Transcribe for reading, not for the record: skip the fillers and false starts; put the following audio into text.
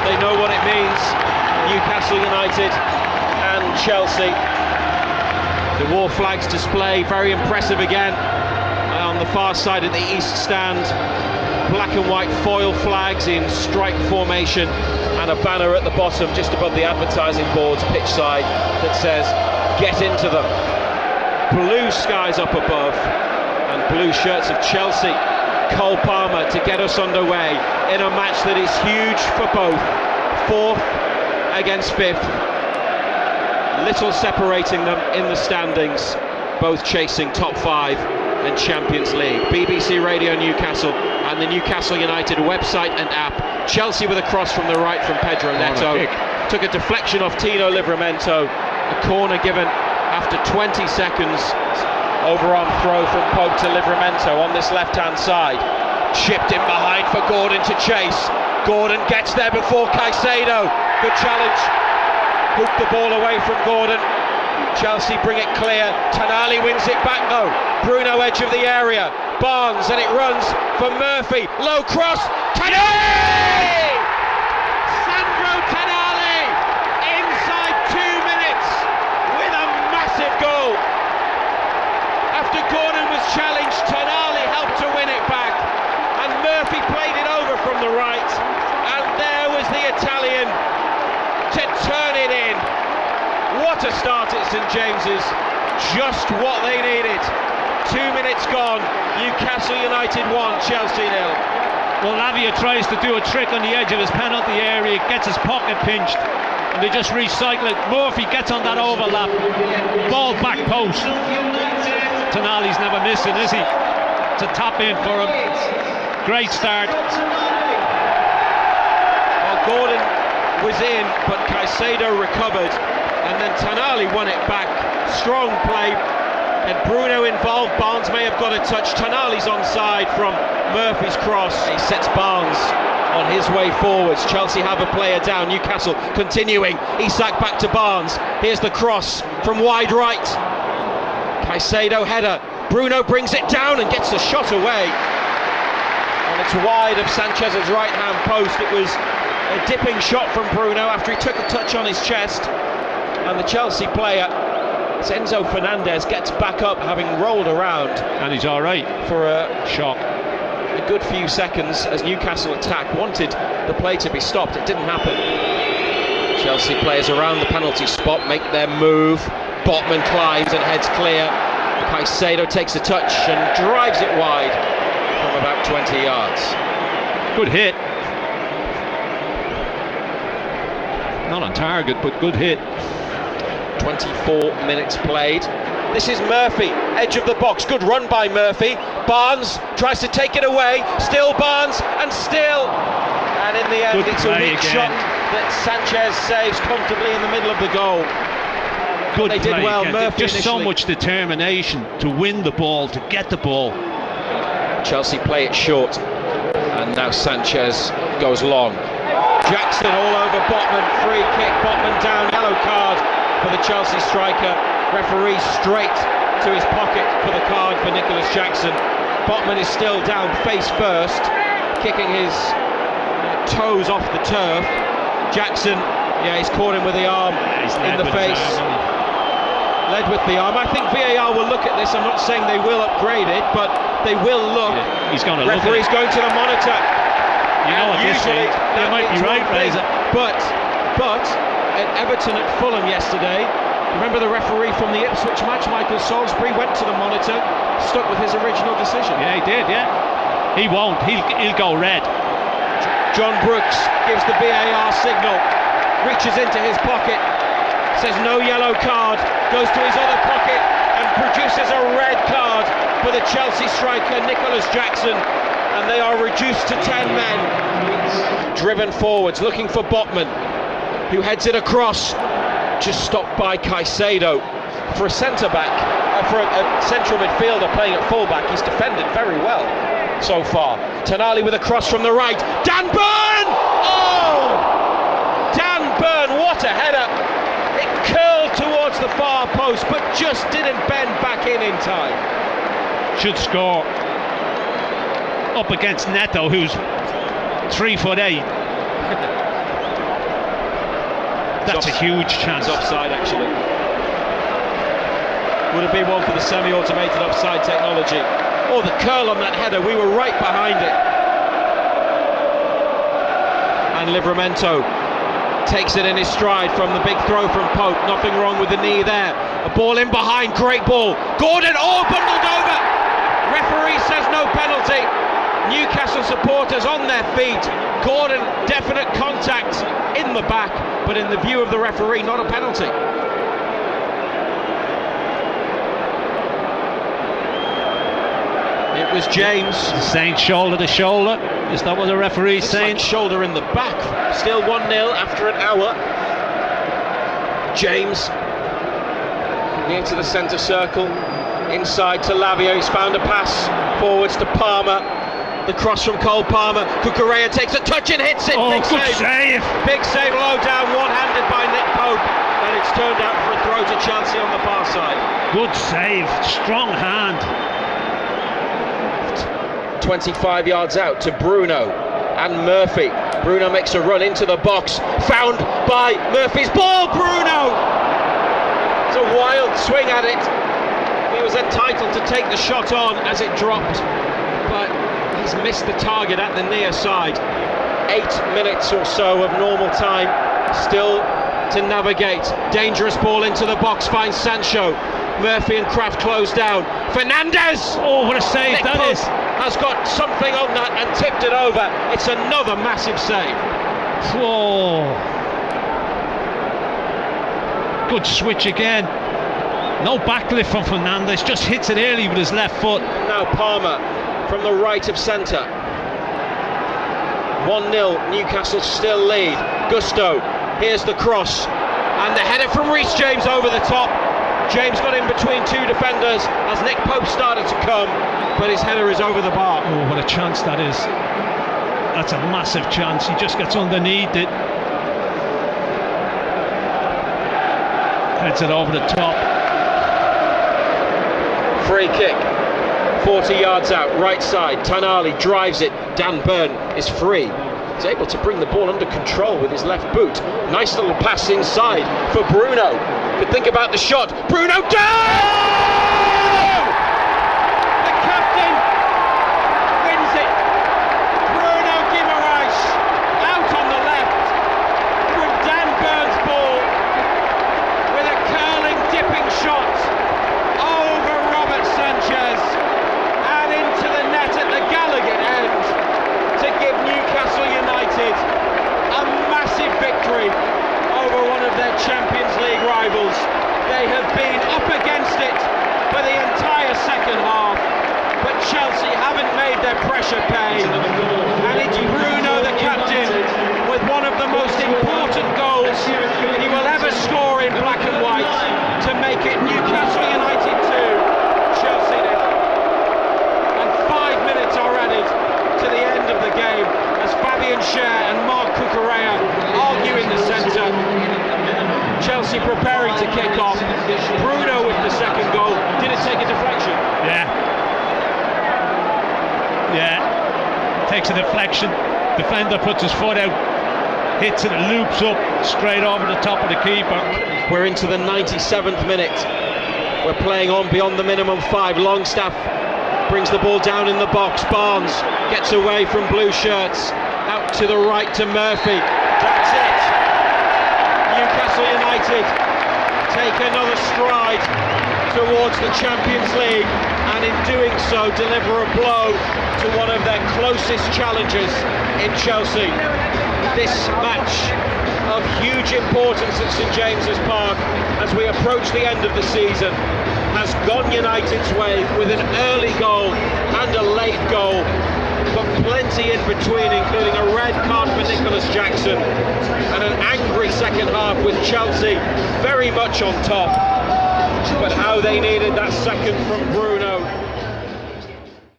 They know what it means. Newcastle United and Chelsea. The war flags display, very impressive again, on the far side of the east stand. Black and white foil flags in stripe formation, and a banner at the bottom just above the advertising boards pitch side that says "Get into them." Blue skies up above and blue shirts of Chelsea. Cole Palmer to get us underway in a match that is huge for both. 4th against 5th, little separating them in the standings, both chasing top 5 and Champions League. BBC Radio Newcastle and the Newcastle United website and app. Chelsea with a cross from the right from Pedro Neto. Took a deflection off Tino Livramento. A corner given after 20 seconds. Overarm throw from Pope to Livramento on this left-hand side. Chipped in behind for Gordon to chase. Gordon gets there before Caicedo. Good challenge. Hooked the ball away from Gordon. Chelsea bring it clear. Tonali wins it back though. Bruno edge of the area. Barnes, and it runs for Murphy. Low cross. Tonali! Sandro Tonali inside 2 minutes with a massive goal. After Gordon was challenged, Tonali helped to win it back, and Murphy played it over from the right, and there was the Italian to turn it in. What a start at St James's, just what they needed. 2 minutes gone, Newcastle United 1, Chelsea 0. Well, Lavia tries to do a trick on the edge of his penalty area, gets his pocket pinched, and they just recycle it. Murphy gets on that overlap, ball back post. Tonali's never missing, is he? It's a top in for him. Great start. Well, Gordon was in, but Caicedo recovered, and then Tonali won it back. Strong play, and Bruno involved. Barnes may have got a touch. Tonali's onside from Murphy's cross. He sets Barnes on his way forwards. Chelsea have a player down. Newcastle continuing. Isak back to Barnes. Here's the cross from wide right. Caicedo header. Bruno brings it down and gets the shot away. And it's wide of Sanchez's right hand post. It was a dipping shot from Bruno after he took a touch on his chest. And the Chelsea player, Enzo Fernandez, gets back up having rolled around. And he's alright for a shock. A good few seconds as Newcastle attack wanted the play to be stopped. It didn't happen. Chelsea players around the penalty spot make their move. Botman climbs and heads clear. Caicedo takes a touch and drives it wide from about 20 yards. Good hit. Not on target, but good hit. 24 minutes played. This is Murphy, edge of the box. Good run by Murphy. Barnes tries to take it away. Still Barnes, and still. And in the end, it's a weak shot that Sanchez saves comfortably in the middle of the goal. Good they did well. Murphy just initially. So much determination to win the ball, to get the ball. Chelsea play it short, and now Sanchez goes long. Jackson all over Botman. Free kick. Botman down. Yellow card for the Chelsea striker. Referee straight to his pocket for the card for Nicholas Jackson. Botman is still down face first, kicking his toes off the turf. Jackson, he's caught him with the arm in the face. Led with the arm. I think VAR will look at this. I'm not saying they will upgrade it, but they will look. Yeah, he's going to look. Referee's going to the monitor. You know what this is? They might be right, Fraser. But at Everton at Fulham yesterday, remember the referee from the Ipswich match, Michael Salisbury, went to the monitor, stuck with his original decision. Yeah, he did, yeah. He won't. He'll go red. John Brooks gives the VAR signal, reaches into his pocket, says no yellow card, goes to his other pocket and produces a red card for the Chelsea striker Nicholas Jackson, and they are reduced to 10 men. Driven forwards, looking for Botman, who heads it across, just stopped by Caicedo. For a centre-back, for a central midfielder playing at full-back, he's defended very well so far. Tonali with a cross from the right. Dan Burn! Oh! Dan Burn, what a header! It curled towards the far post, but just didn't bend back in time. Should score. Up against Neto, who's 3'8". That's a huge chance. It's offside, actually. Would have been one for the semi-automated offside technology. Oh, the curl on that header, we were right behind it. And Livramento takes it in his stride from the big throw from Pope. Nothing wrong with the knee there. A ball in behind, great ball. Gordon, bundled over. Referee says no penalty. Newcastle supporters on their feet. Gordon, definite contact in the back, but in the view of the referee, not a penalty. It was James. Saying shoulder to shoulder. Is that what the referee's saying? Like shoulder in the back. Still 1-0 after an hour. James near to the centre circle. Inside to Lavia. He's found a pass forwards to Palmer. The cross from Cole Palmer. Cucurella takes a touch and hits it. Big save. Big save low down, one-handed by Nick Pope. And it's turned out for a throw to Chelsea on the far side. Good save. Strong hand. 25 yards out to Bruno and Murphy. Bruno makes a run into the box. Found by Murphy's ball. Bruno! It's a wild swing at it. He was entitled to take the shot on as it dropped, but he's missed the target at the near side. 8 minutes or so of normal time still to navigate. Dangerous ball into the box, finds Sancho. Murphy and Kraft close down. Fernandez! Oh, what a save Nick that Pope is! Has got something on that and tipped it over. It's another massive save. Oh. Good switch again. No backlift from Fernandez, just hits it early with his left foot. Now Palmer from the right of centre. 1-0, Newcastle still lead. Gusto, here's the cross. And the header from Reece James over the top. James got in between two defenders as Nick Pope started to come, but his header is over the bar. Oh, what a chance that is. That's a massive chance. He just gets underneath it. Heads it over the top. Free kick, 40 yards out, right side. Tonali drives it. Dan Burn is free. He's able to bring the ball under control with his left boot. Nice little pass inside for Bruno. But think about the shot. Bruno down! The captain wins it. Bruno Guimaraes out on the left from Dan Burn's ball with a curling, dipping shot over Robert Sanchez and into the net at the Gallagher end to give Newcastle United a massive victory over one of their Champions League rivals. They have been up against it for the entire second half, but Chelsea haven't made their pressure pay. And it's Bruno, the captain, with one of the most important goals he will ever score in black and white to make it Newcastle United 2, Chelsea 0. And 5 minutes are added to the end of the game as Fabian Schär and Marc Cucurella argue in the centre. Chelsea preparing to kick off. Bruno with the second goal. Did it take a deflection? Yeah. Takes a deflection. Defender puts his foot out, hits it, loops up straight over the top of the keeper. We're into the 97th minute. We're playing on beyond the minimum 5. Longstaff brings the ball down in the box. Barnes gets away from blue shirts. Out to the right to Murphy. That's it. Newcastle United take another stride towards the Champions League, and in doing so deliver a blow to one of their closest challengers in Chelsea. This match of huge importance at St James's Park as we approach the end of the season has gone United's way with an early goal and a late goal, but plenty in between, including a red card for Nicholas Jackson and an angry second half with Chelsea very much on top. But how they needed that second from Bruno.